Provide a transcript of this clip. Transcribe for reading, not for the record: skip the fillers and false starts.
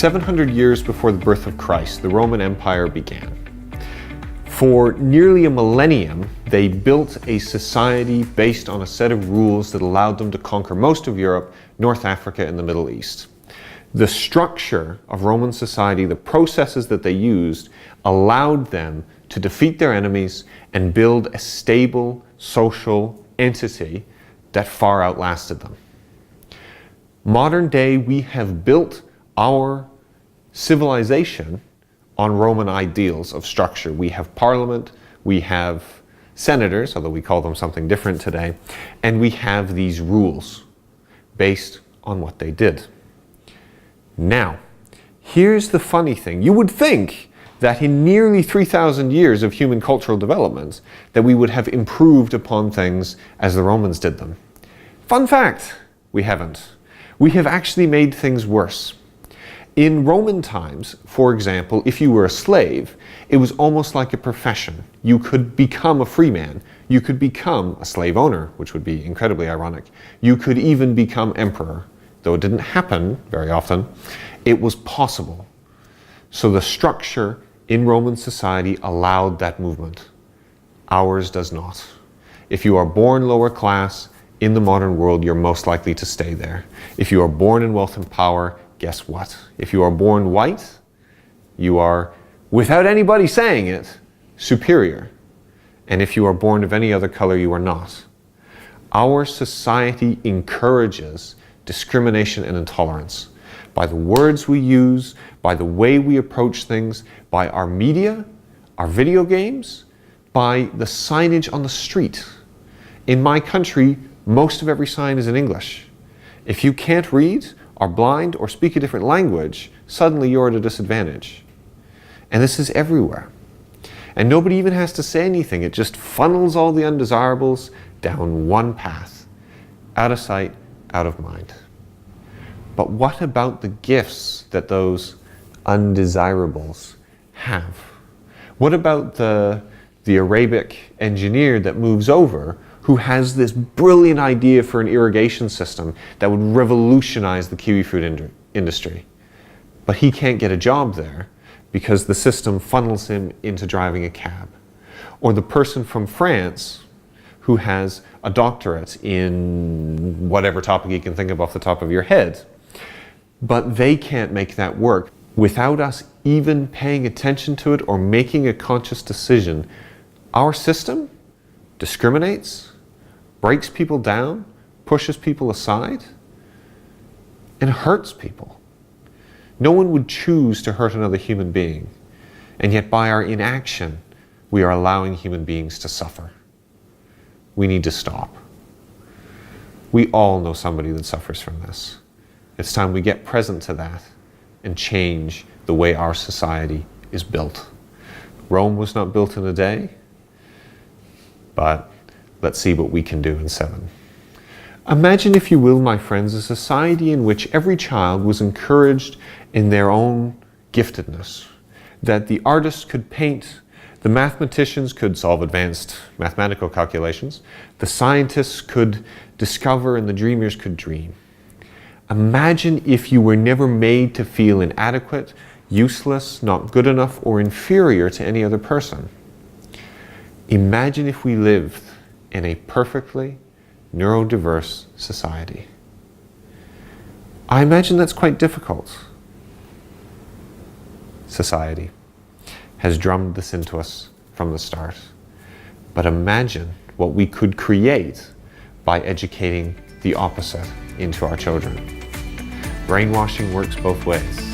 700 years before the birth of Christ, the Roman Empire began. For nearly a millennium, they built a society based on a set of rules that allowed them to conquer most of Europe, North Africa, and the Middle East. The structure of Roman society, the processes that they used, allowed them to defeat their enemies and build a stable social entity that far outlasted them. Modern day, we have built our civilization on Roman ideals of structure. We have parliament, we have senators, although we call them something different today, and we have these rules based on what they did. Now, here's the funny thing. You would think that in nearly 3,000 years of human cultural development, that we would have improved upon things as the Romans did them. Fun fact, we haven't. We have actually made things worse. In Roman times, for example, if you were a slave, it was almost like a profession. You could become a free man. You could become a slave owner, which would be incredibly ironic. You could even become emperor. Though it didn't happen very often, it was possible. So the structure in Roman society allowed that movement. Ours does not. If you are born lower class in the modern world, you're most likely to stay there. If you are born in wealth and power, guess what? If you are born white, you are, without anybody saying it, superior. And if you are born of any other color, you are not. Our society encourages discrimination and intolerance by the words we use, by the way we approach things, by our media, our video games, by the signage on the street. In my country, most of every sign is in English. If you can't read, are blind, or speak a different language, suddenly you're at a disadvantage. And this is everywhere. And nobody even has to say anything. It just funnels all the undesirables down one path. Out of sight, out of mind. But what about the gifts that those undesirables have? What about the Arabic engineer that moves over who has this brilliant idea for an irrigation system that would revolutionize the kiwi fruit industry? But he can't get a job there because the system funnels him into driving a cab. Or the person from France who has a doctorate in whatever topic you can think of off the top of your head. But they can't make that work. Without us even paying attention to it or making a conscious decision, our system discriminates, breaks people down, pushes people aside, and hurts people. No one would choose to hurt another human being, and yet by our inaction, we are allowing human beings to suffer. We need to stop. We all know somebody that suffers from this. It's time we get present to that and change the way our society is built. Rome was not built in a day, but let's see what we can do in 7. Imagine, if you will, my friends, a society in which every child was encouraged in their own giftedness, that the artists could paint, the mathematicians could solve advanced mathematical calculations, the scientists could discover, and the dreamers could dream. Imagine if you were never made to feel inadequate, useless, not good enough, or inferior to any other person. Imagine if we lived in a perfectly neurodiverse society. I imagine that's quite difficult. Society has drummed this into us from the start. But imagine what we could create by educating the opposite into our children. Brainwashing works both ways.